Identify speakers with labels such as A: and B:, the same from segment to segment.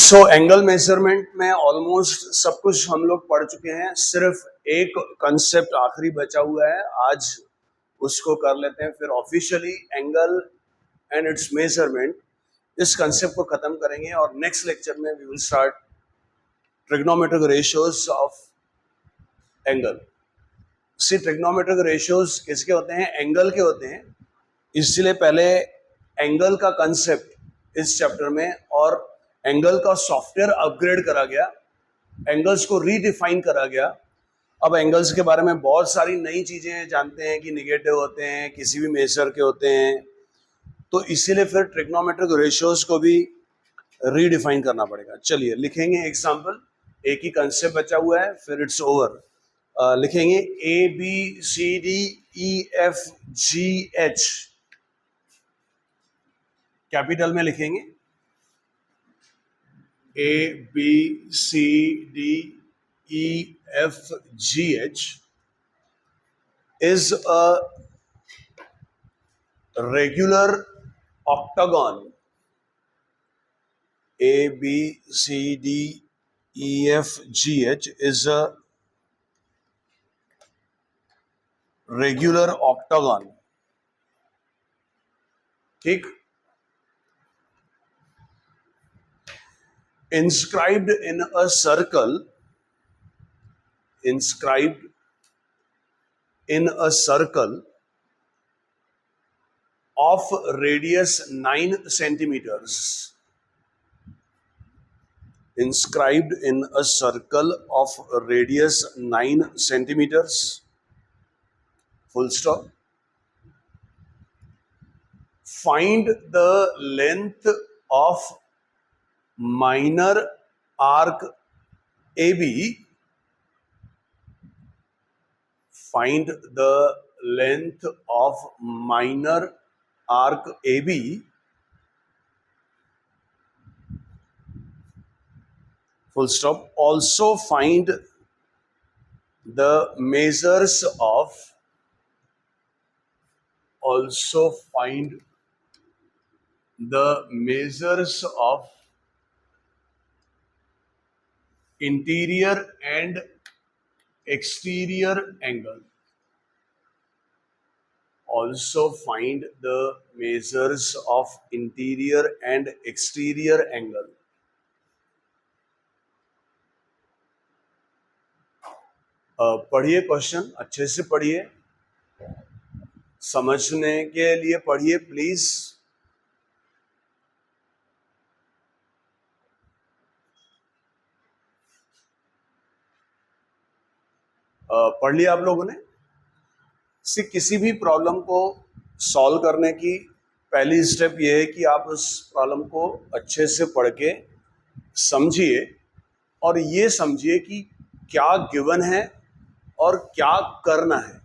A: So angle measurement में almost सब कुछ हम लोग पढ़ चुके हैं, सिर्फ एक कंसेप्ट आखिरी बचा हुआ है, आज उसको कर लेते हैं, फिर officially angle and it's measurement इस कंसेप्ट को खत्म करेंगे और नेक्स्ट लेक्चर में we will start trigonometric ratios of angle. See trigonometric ratios किसके होते हैं? एंगल के होते हैं, इसलिए पहले एंगल का कंसेप्ट इस चैप्टर में और एंगल का सॉफ्टवेयर अपग्रेड करा गया, एंगल्स को रीडिफाइन करा गया। अब एंगल्स के बारे में बहुत सारी नई चीजें जानते हैं कि निगेटिव होते हैं, किसी भी मेजर के होते हैं, तो इसीलिए फिर ट्रिग्नोमेट्रिक रेशियोज को भी रीडिफाइन करना पड़ेगा। चलिए लिखेंगे एग्जांपल, एक ही कंसेप्ट बचा हुआ है, फिर इट्स ओवर। लिखेंगे A B C D E F G H, capital में लिखेंगे A, B, C, D, E, F, G, H is a regular octagon. A, B, C, D, E, F, G, H is a regular octagon. ठीक? Inscribed in a circle, inscribed in a circle of radius 9 centimeters. Inscribed in a circle of radius 9 centimeters. Full stop. Find the length of minor arc AB. Find the length of minor arc AB full stop. Also find the measures of interior and exterior angle. Also find the measures of interior and exterior angle. पढ़िए question, अच्छे से पढ़िए, समझने के लिए पढ़िए please. पढ़ लिया आप लोगों ने? किसी भी प्रॉब्लम को सॉल्व करने की पहली स्टेप ये है कि आप उस प्रॉब्लम को अच्छे से पढ़ के समझिए और ये समझिए कि क्या गिवन है और क्या करना है,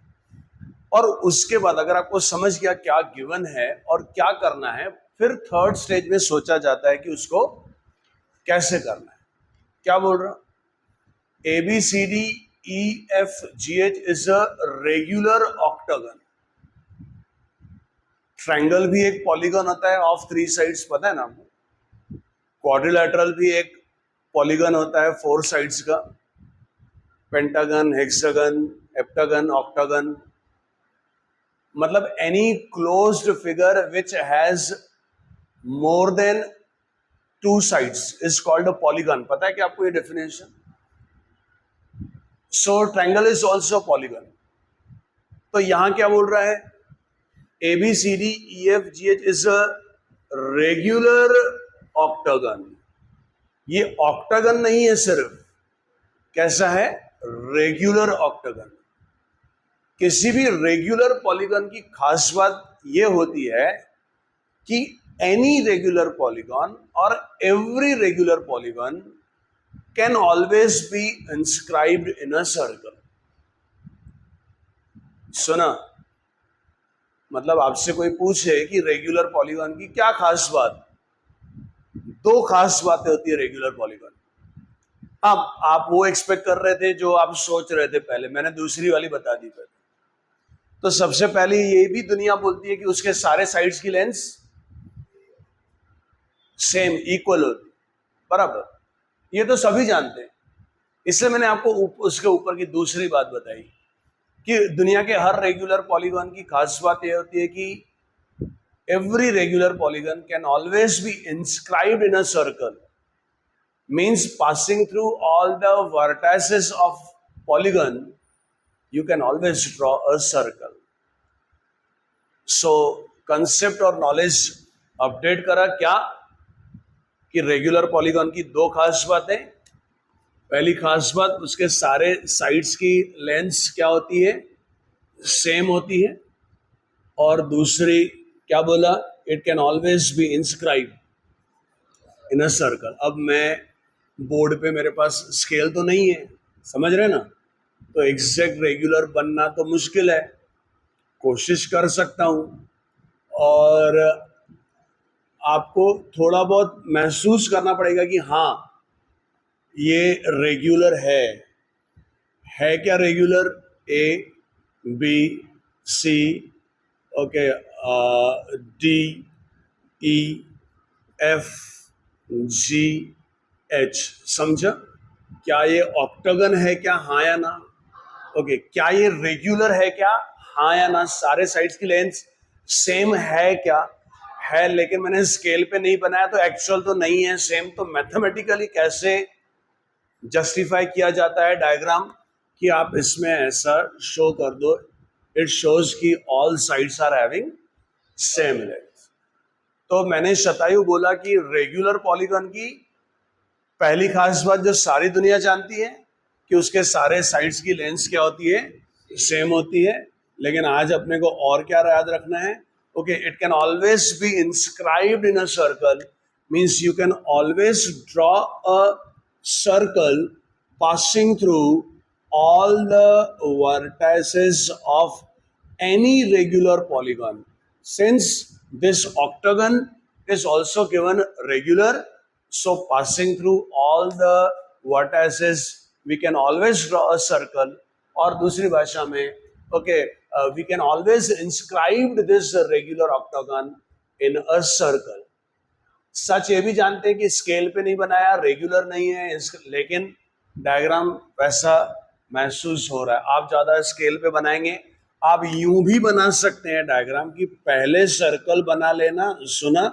A: और उसके बाद अगर आपको समझ गया क्या गिवन है और क्या करना है, फिर थर्ड स्टेज में सोचा जाता है कि उसको कैसे करना है। क्या बोल रहा हूं? A B C D E, F, G, H is a regular octagon. Triangle भी एक पॉलीगन होता है ऑफ 3 साइड्स, पता है ना आपको? क्वाड्रिलैटरल भी एक पॉलीगन होता है 4 साइड्स का, पेंटागन, हेक्सागन, हेप्टागन, ऑक्टागन, मतलब any closed figure which has more than 2 sides is called a polygon. पता है कि आपको ये definition? So triangle is also polygon. तो यहां क्या बोल रहा है? A B C D E F G H is a regular octagon. ये octagon नहीं है सिर्फ, कैसा है? Regular octagon. किसी भी रेगुलर पॉलीगन की खास बात ये होती है कि any regular polygon or every regular polygon can always be inscribed in a circle. सुना? मतलब आपसे कोई पूछे कि रेगुलर पॉलीगन की क्या खास बात? 2 खास बातें होती है रेगुलर पॉलीगन। अब आप वो एक्सपेक्ट कर रहे थे जो आप सोच रहे थे पहले, मैंने दूसरी वाली बता दी पहले। तो सबसे पहले ये भी दुनिया बोलती है कि उसके सारे साइड्स की लेंथ सेम इक्वल होती, बराबर, ये तो सभी जानते हैं। इसलिए मैंने आपको उसके ऊपर की दूसरी बात बताई कि दुनिया के हर रेगुलर पॉलीगॉन की खास बात यह होती है कि every regular polygon can always be inscribed in a circle, means passing through all the vertices of polygon you can always draw a circle. So concept और knowledge अपडेट करा क्या कि रेगुलर पॉलीगॉन की दो खास बातें। पहली खास बात, उसके सारे साइड्स की लेंथ्स क्या होती है, सेम होती है। और दूसरी क्या बोला, it can always be inscribe in a circle. अब मैं बोर्ड पे मेरे पास स्केल तो नहीं है, समझ रहे ना, तो एग्जैक्ट रेगुलर बनना तो मुश्किल है, कोशिश कर सकता हूँ और आपको थोड़ा बहुत महसूस करना पड़ेगा कि हाँ ये रेगुलर है क्या regular, A B C okay D E F G H, समझा? क्या ये ऑक्टागन है क्या, हाँ या ना? ओके, क्या ये रेगुलर है क्या, हाँ या ना? सारे साइड्स की लेंथ सेम है क्या, है, लेकिन मैंने स्केल पे नहीं बनाया तो एक्चुअल तो नहीं है सेम। तो मैथमेटिकली कैसे जस्टिफाई किया जाता है डायग्राम कि आप इसमें ऐसा शो कर दो, इट शोज कि all sides are having same length. तो मैंने शतायु बोला कि रेगुलर पॉलीगॉन की पहली खास बात जो सारी दुनिया जानती है कि उसके सारे साइड्स की लेंथ क्या होती है, सेम होती है। लेकिन आज अपने को और क्या याद रखना है, okay, it can always be inscribed in a circle, means you can always draw a circle passing through all the vertices of any regular polygon. Since this octagon is also given regular, so passing through all the vertices we can always draw a circle. और दूसरी भाषा में okay, we can always inscribe this regular octagon in a circle. सच ये भी जानते हैं कि scale पे नहीं बनाया, रेगुलर नहीं है, लेकिन डायग्राम वैसा महसूस हो रहा है। आप ज्यादा स्केल पे बनाएंगे, आप यूं भी बना सकते हैं डायग्राम की पहले सर्कल बना लेना, सुना,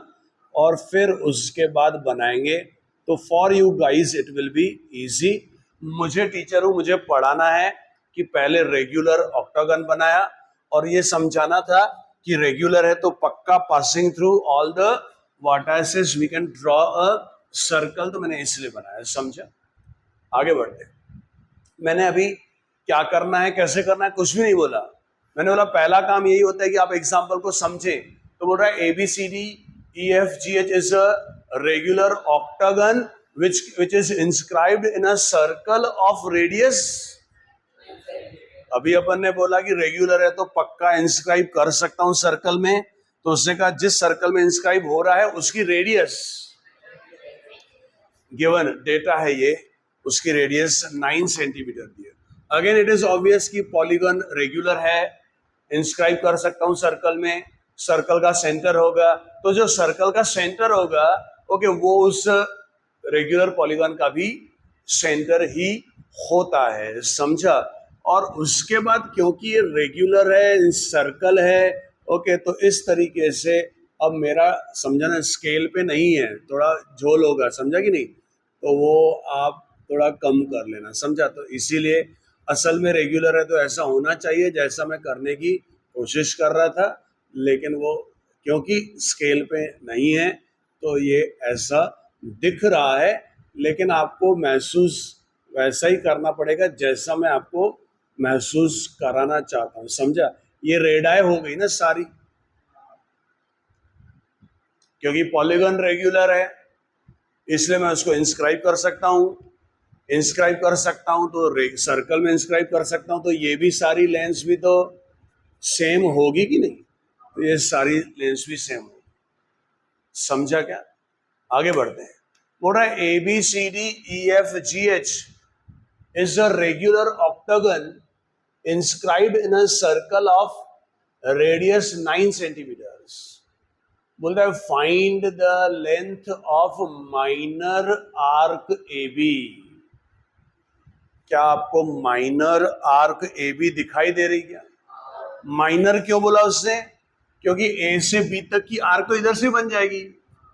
A: और फिर उसके बाद बनाएंगे, तो for you guys it will be easy. मुझे टीचर हूं, मुझे पढ़ाना है कि पहले रेगुलर ऑक्टागन बनाया और ये समझाना था कि रेगुलर है तो पक्का passing through all the vertices we can draw a circle, तो मैंने इसलिए बनाया, समझा? आगे बढ़ते। मैंने अभी क्या करना है कैसे करना है कुछ भी नहीं बोला। मैंने बोला पहला काम यही होता है कि आप एग्जाम्पल को समझें। तो बोल रहा है ABCD EFGH is a regular octagon which is inscribed in a circle of radius। अभी अपन ने बोला कि रेगुलर है तो पक्का इंस्क्राइब कर सकता हूं सर्कल में, तो उसने कहा जिस सर्कल में इंस्क्राइब हो रहा है उसकी रेडियस गिवन डेटा है, ये उसकी रेडियस 9 सेंटीमीटर दी है। अगेन इट इज ऑब्वियस कि पॉलीगन रेगुलर है, इंस्क्राइब कर सकता हूं सर्कल में, सर्कल का सेंटर होगा, तो जो सर्कल का सेंटर होगा ओके वो उस रेगुलर पॉलीगन का भी सेंटर ही होता है, समझा? और उसके बाद क्योंकि ये रेगुलर है, सर्कल है, ओके, तो इस तरीके से अब मेरा समझना स्केल पे नहीं है, थोड़ा झोल होगा, समझा कि नहीं? तो वो आप थोड़ा कम कर लेना, समझा? तो इसीलिए असल में रेगुलर है तो ऐसा होना चाहिए जैसा मैं करने की कोशिश कर रहा था, लेकिन वो क्योंकि स्केल पे नहीं है तो ये ऐसा दिख रहा है, लेकिन आपको महसूस वैसा ही करना पड़ेगा जैसा मैं आपको महसूस कराना चाहता हूँ, समझा? ये रेड आई हो गई ना सारी, क्योंकि पॉलीगन रेगुलर है इसलिए मैं उसको इंस्क्राइब कर सकता हूँ, इंस्क्राइब कर सकता हूँ तो सर्कल में इंस्क्राइब कर सकता हूँ, तो ये भी सारी लेंस भी तो सेम होगी कि नहीं? तो ये सारी लेंस भी सेम होगी, समझा क्या? आगे बढ़ते हैं। बोल रहा है ABCD EFGH is a regular octagon inscribed in a circle of radius 9 centimeters. बोलता है find the length of minor arc A B. क्या आपको माइनर आर्क ए बी दिखाई दे रही क्या? माइनर क्यों बोला उसने? क्योंकि ए से बी तक की आर्क तो इधर से बन जाएगी,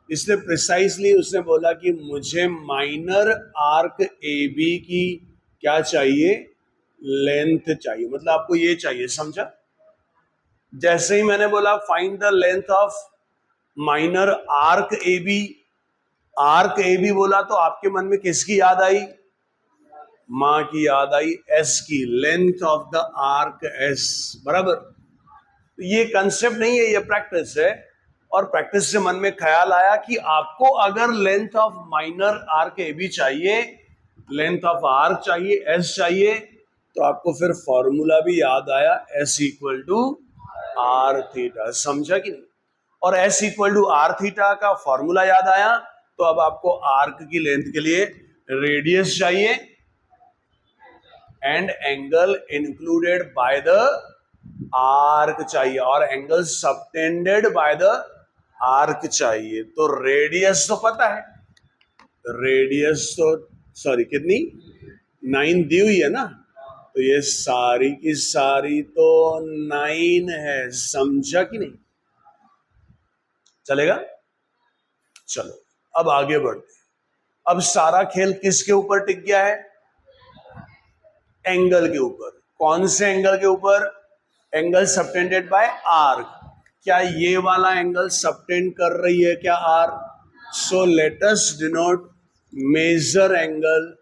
A: इसलिए प्रिसाइसली उसने बोला कि मुझे माइनर आर्क ए बी की क्या चाहिए? लेंथ चाहिए। मतलब आपको ये चाहिए, समझा? जैसे ही मैंने बोला find the length of minor arc A B, arc A B बोला तो आपके मन में किसकी याद आई? मां की याद आई, एस की, length of the arc S, बराबर। ये कंसेप्ट नहीं है, ये प्रैक्टिस है। और प्रैक्टिस से मन में ख्याल आया कि आपको अगर length of minor arc A B चाहिए, लेंथ ऑफ आर्क चाहिए, एस चाहिए, तो आपको फिर फॉर्मूला भी याद आया, S equal to are theta. समझा कि नहीं? और S equal to are theta का फॉर्मूला याद आया, तो अब आपको आर्क की लेंथ के लिए रेडियस चाहिए and angle included by the arc चाहिए, और angle subtended by the arc चाहिए। तो रेडियस तो पता है, रेडियस तो सॉरी कितनी 9 दी हुई है ना, तो ये सारी की सारी तो 9 है। समझा कि नहीं? चलेगा? चलो अब आगे बढ़ते। अब सारा खेल किसके ऊपर टिक गया है? एंगल के ऊपर। कौन से एंगल के ऊपर? Angle subtended by arc. क्या ये वाला एंगल सबटेंड कर रही है क्या r? So let us denote major angle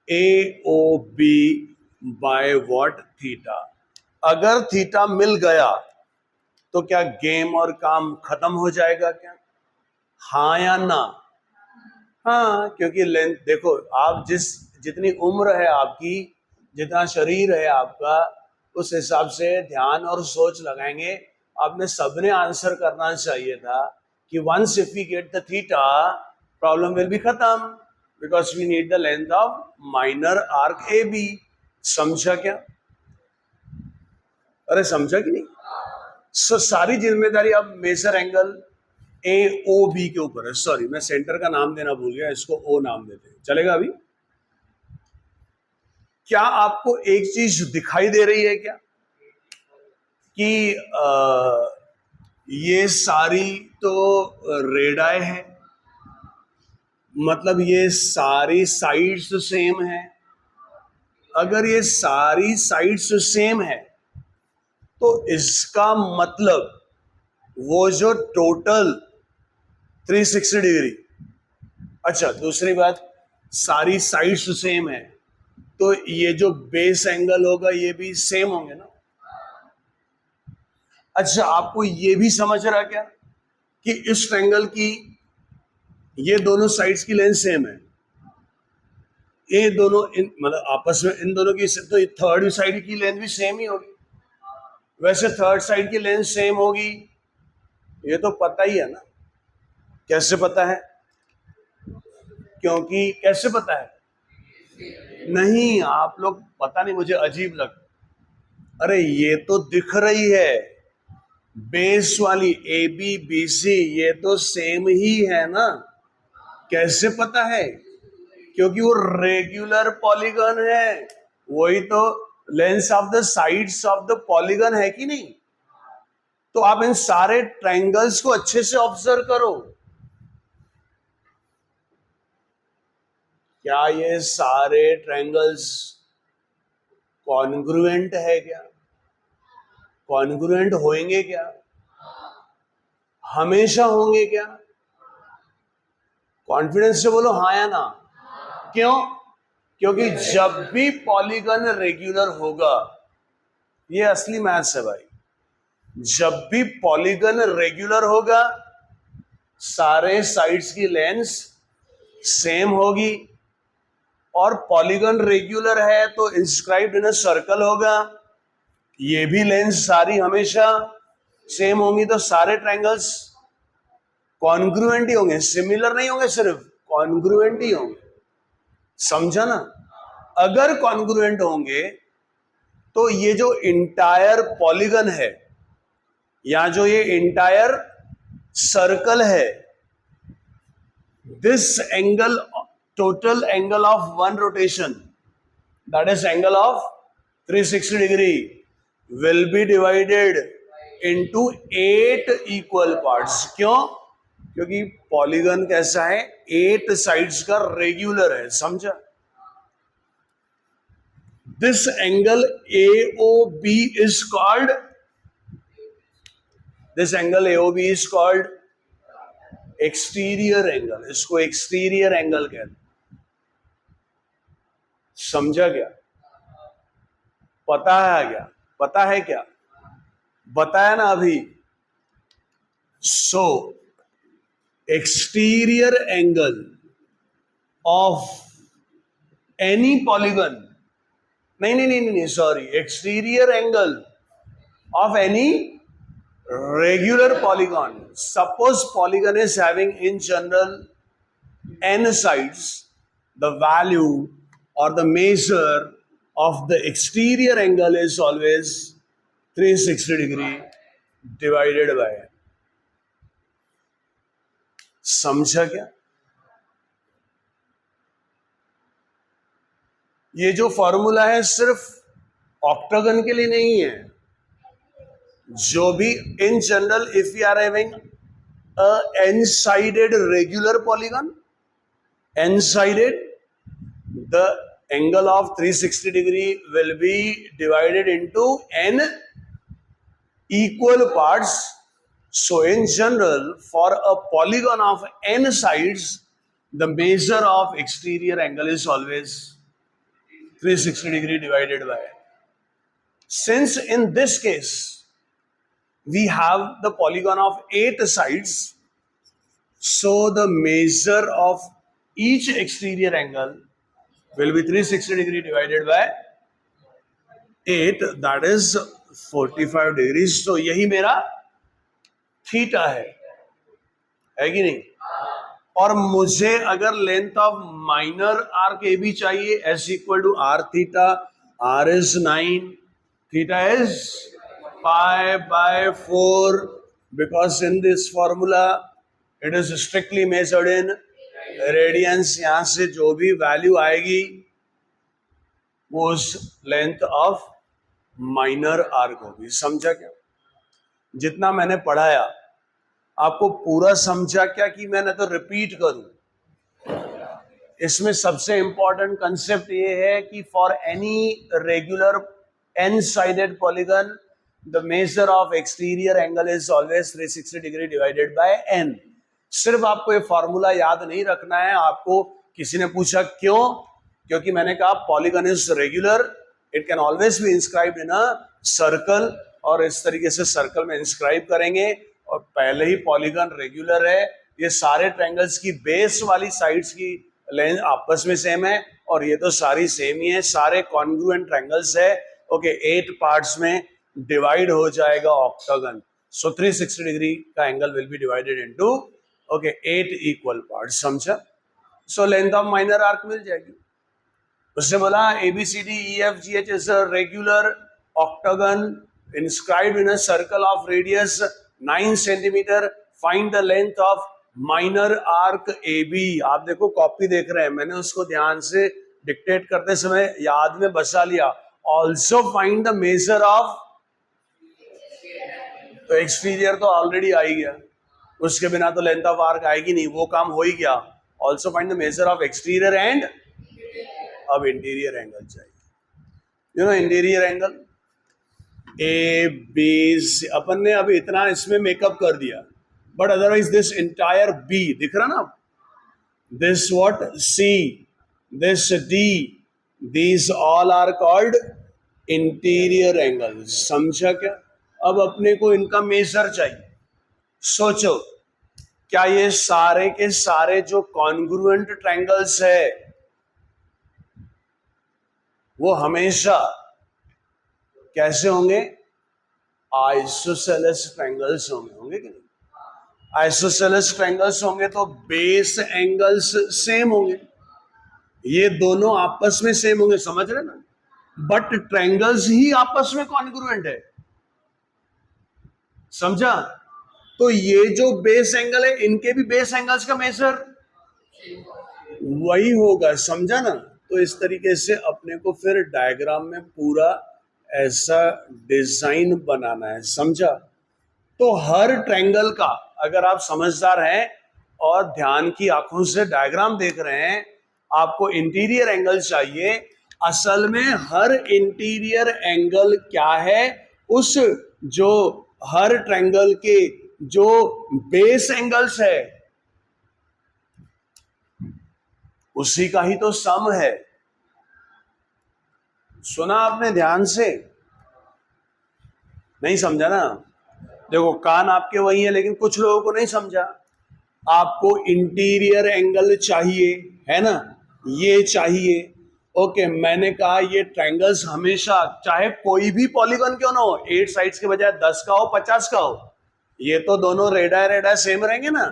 A: A O B by what? Theta. अगर थीटा मिल गया तो क्या गेम और काम खत्म हो जाएगा क्या? हाँ या ना? हाँ, क्योंकि लेंथ देखो, आप जितनी उम्र है आपकी, जितना शरीर है आपका, उस हिसाब से ध्यान और सोच लगाएंगे। आपने सबने आंसर करना चाहिए था कि once if we get the theta problem will be खत्म, because we need the length of minor arc A B. समझा क्या? अरे समझा कि नहीं? सो सारी जिम्मेदारी अब major angle A O B के ऊपर है। सॉरी, मैं सेंटर का नाम देना भूल गया, इसको ओ नाम देते हैं। चलेगा अभी? क्या आपको एक चीज दिखाई दे रही है क्या कि ये सारी तो रेडाई है, मतलब ये सारी साइड्स सेम है। अगर ये सारी साइड्स सेम है तो इसका मतलब वो जो टोटल 360 डिग्री, अच्छा दूसरी बात, सारी साइड्स सेम है तो ये जो बेस एंगल होगा ये भी सेम होंगे ना। अच्छा, आपको ये भी समझ रहा क्या कि इस ट्रायंगल की ये दोनों साइड्स की लेंथ सेम है? ये दोनों मतलब आपस में इन दोनों की, तो थर्ड साइड की लेंथ भी सेम ही होगी। वैसे थर्ड साइड की लेंथ सेम होगी, ये तो पता ही है ना। कैसे पता है? क्योंकि कैसे पता है? नहीं, आप लोग पता नहीं, मुझे अजीब लगता। अरे ये तो दिख रही है, बेस वाली ए बी बी सी, ये तो सेम ही है ना। कैसे पता है? क्योंकि वो रेगुलर पॉलीगन है, वही तो length of the sides of the polygon है कि नहीं? तो आप इन सारे ट्रायंगल्स को अच्छे से ऑब्जर्व करो। क्या ये सारे ट्रायंगल्स कॉन्ग्रुएंट है क्या? कॉन्ग्रुएंट होंगे क्या? हमेशा होंगे क्या? कॉन्फिडेंस से बोलो हाँ या ना। क्यों? क्योंकि जब भी पॉलीगन रेगुलर होगा, ये असली मैथ्स है भाई, जब भी पॉलीगन रेगुलर होगा सारे साइड्स की लेंथ सेम होगी, और पॉलीगन रेगुलर है तो इंस्क्राइब्ड इन अ सर्कल होगा, ये भी लेंथ सारी हमेशा सेम होंगी। तो सारे ट्रायंगल्स कॉन्ग्रुएंट ही होंगे, सिमिलर नहीं होंगे, सिर्फ कॉन्ग्रुएंट ही होंगे। समझा ना? अगर कॉन्ग्रुएंट होंगे तो ये जो इंटायर पॉलीगन है, या जो ये इंटायर सर्कल है, this angle, total angle of one rotation, that is angle of 360 degree, will be divided into 8 equal parts. क्यों? क्योंकि पॉलीगन कैसा है, 8 साइड्स का रेगुलर है, समझा? This angle AOB is called, this angle AOB is called exterior angle. इसको exterior angle कहते हैं. समझा क्या? पता है क्या? पता है क्या? बताया ना अभी. So exterior angle of any polygon, नहीं, sorry, exterior angle of any regular polygon. Suppose polygon is having in general n sides, the value or the measure of the exterior angle is always 360 degree divided by. समझा क्या? ये जो formula है सिर्फ octagon के लिए नहीं है. जो भी in general, if we are having a n-sided regular polygon, n-sided, the angle of 360 degree will be divided into n equal parts. So in general, for a polygon of n sides, the measure of exterior angle is always 360 degree divided by. Since in this case we have the polygon of 8 sides, so the measure of each exterior angle will be 360 degree divided by 8, that is 45 degrees. So यही मेरा theta है कि नहीं? और मुझे अगर length of minor arc A B चाहिए, S equal to are theta, R is 9, theta is pi by 4, because in this formula it is strictly measured in radians. यहां से जो भी वैल्यू आएगी वो उस लेंथ ऑफ माइनर आर्क होगी. समझा क्या? जितना मैंने पढ़ाया आपको पूरा समझा क्या कि मैंने तो रिपीट करूं? इसमें सबसे इंपॉर्टेंट कंसेप्ट ये है कि for any regular n sided polygon the measure of exterior angle is always 360 degree divided by n. सिर्फ आपको ये फॉर्मूला याद नहीं रखना है. आपको किसी ने पूछा क्यों? क्योंकि मैंने कहा polygon is regular, it can always be inscribed in a circle, और इस तरीके से सर्कल में इंस्क्राइब करेंगे. और पहले ही पॉलीगन रेगुलर है. ये सारे ट्रायंगल्स की बेस वाली साइड्स की लेंथ आपस में सेम है, और ये तो सारी सेम ही है, सारे कॉन्ग्रुएंट ट्रायंगल्स है. ओके, 8 पार्ट्स में डिवाइड हो जाएगा ऑक्टागन. सो 360 डिग्री का angle will be divided into 8 equal parts. समझा? So length of minor arc मिल जाएगी. उसने बोला ABCDEFGH is a regular octagon inscribed in a circle of radius 9 centimetre. Find the length of minor arc AB. आप देखो copy देख रहे हैं, मैंने उसको ध्यान से डिक्टेट करते समय याद में बसा लिया. Also find the measure of, तो एक्सटीरियर तो ऑलरेडी आ ही गया, उसके बिना तो लेंथ ऑफ आर्क आएगी नहीं, वो काम हो ही गया. Also find the measure of exterior and, अब इंटीरियर एंगल चाहिए. You know interior angle A B C, अपन ने अभी इतना इसमें मेकअप कर दिया, but otherwise this entire B दिख रहा ना, this what C, this D, these all are called interior angles. समझा क्या? अब अपने को इनका मेजर चाहिए. सोचो, क्या ये सारे के सारे जो कॉन्ग्रुएंट ट्रायंगल्स है वो हमेशा कैसे होंगे? आइसोसेलेस ट्रायंगल्स होंगे कि नहीं? आइसोसेलेस ट्रायंगल्स होंगे तो बेस एंगल्स सेम होंगे, ये दोनों आपस में सेम होंगे. समझ रहे ना? बट ट्रायंगल्स ही आपस में कॉन्ग्रुएंट है. समझा? तो ये जो बेस एंगल है इनके भी बेस एंगल्स का मेजर वही होगा, समझा ना। तो इस तरीके से अपने को फिर डायग्राम में पूरा ऐसा डिजाइन बनाना है, समझा। तो हर ट्रायंगल का अगर आप समझदार हैं और ध्यान की आंखों से डायग्राम देख रहे हैं, आपको इंटीरियर एंगल चाहिए। असल में हर इंटीरियर एंगल क्या है, उस जो हर ट्रायंगल के जो बेस एंगल्स है उसी का ही तो सम है। सुना आपने ध्यान से? नहीं समझा ना? देखो कान आपके वही है, लेकिन कुछ लोगों को नहीं समझा। आपको इंटीरियर एंगल चाहिए, है ना, ये चाहिए। ओके, मैंने कहा ये ट्रायंगल्स हमेशा, चाहे कोई भी पॉलीगन क्यों ना हो, 8 साइड्स के बजाय 10 का हो, 50 का हो, ये तो दोनों रेडा सेम रहेंगे ना।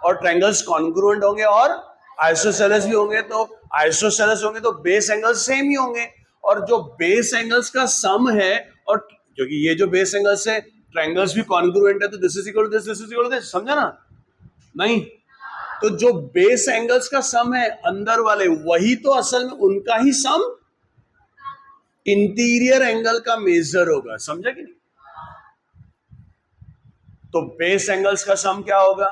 A: और ट्रायंगल्स कॉन्ग्रुएंट होंगे और आइसोसेलेस भी होंगे। तो आइसोसेलेस होंगे तो बेस एंगल्स सेम ही होंगे। और जो बेस एंगल्स का सम है, और क्योंकि ये जो बेस एंगल्स है ट्रायंगल्स भी कॉन्ग्रुएंट है, तो this is equal to this, this is equal to this, समझा ना? नहीं, तो जो बेस एंगल्स का सम है अंदर वाले, वही तो असल में उनका ही सम इंटीरियर एंगल का मेजर होगा, समझा कि नहीं? तो बेस एंगल्स का सम क्या होगा?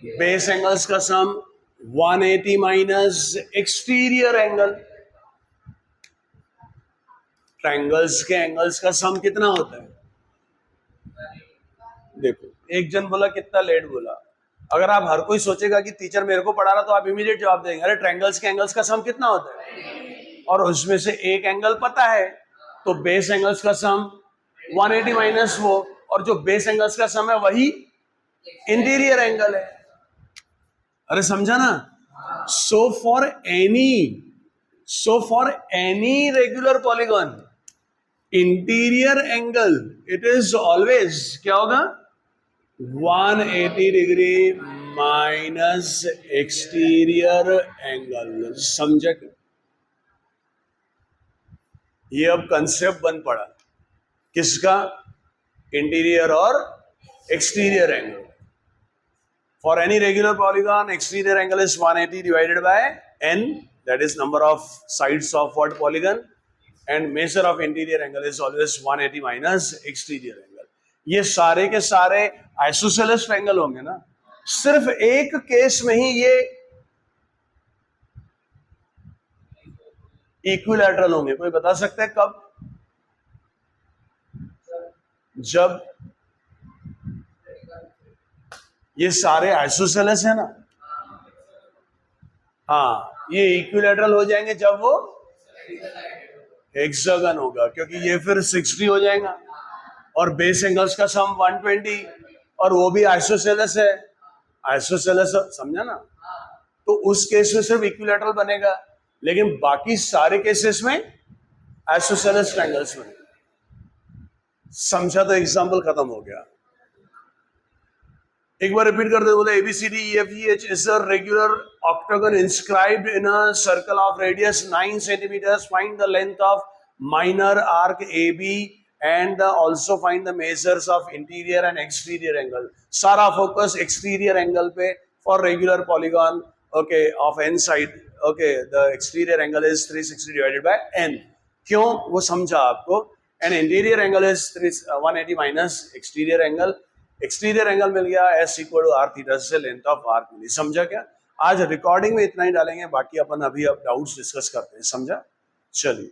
A: बेस एंगल्स का सम 180 माइनस एक्सटीरियर एंगल। ट्रायंगल्स के एंगल्स का सम कितना होता है? देखो, एक जन बोला कितना लेट बोला। अगर आप हर कोई सोचेगा कि टीचर मेरे को पढ़ा रहा, तो आप इमीडिएट जवाब देंगे, अरे ट्रायंगल्स के एंगल्स का सम कितना होता है? और उसमें से एक एंगल पता है, तो बेस एंगल्स का सम 180 माइनस वो, और जो बेस एंगल्स का सम है वही इंटीरियर एंगल है। अरे समझा ना? So for any regular polygon, interior angle it is always क्या होगा? 180 डिग्री माइनस एक्सटीरियर एंगल। समझे? ये अब कंसेप्ट बन पड़ा किसका? इंटीरियर और exterior angle. For any regular polygon, exterior angle is 180 divided by n, that is number of sides of what polygon, and measure of interior angle is always 180 minus exterior angle. ये सारे के सारे isosceles triangle होंगे ना। सिर्फ एक case में ही ये इक्विलैटरल होंगे। कोई बता सकता है कब? जब ये सारे आइसोसेलेस है ना, हाँ, ये इक्विलैटरल हो जाएंगे जब वो हेक्सागन होगा, क्योंकि ये फिर 60 हो जाएगा और बेस एंगल्स का सम 120, और वो भी आइसोसेलेस है। आइसोसेलेस, समझा ना? तो उस केस में सिर्फ इक्विलैटरल बनेगा, लेकिन बाकी सारे केसेस में आइसोसेलेस ट्रायंगल्स बनेंगे। समझा? तो एग्जांपल खत्म हो गया। एक बार रिपीट कर दे, बोले ABCDEFGH is a regular octagon inscribed in a circle of radius 9 centimeters. Find the length of minor arc AB and also find the measures of interior and exterior angle. सारा focus exterior angle पे for regular polygon, okay, of n side. Okay, the exterior angle is 360 divided by n. क्यों? वो समझा आपको। And interior angle is 180 minus exterior angle. Exterior angle मिल गया S equal to are theta से length of arc मिली। समझा क्या? आज रिकॉर्डिंग में इतना ही डालेंगे, बाकी अपन अभी अब डाउट्स डिस्कस करते हैं। समझा? चलिए।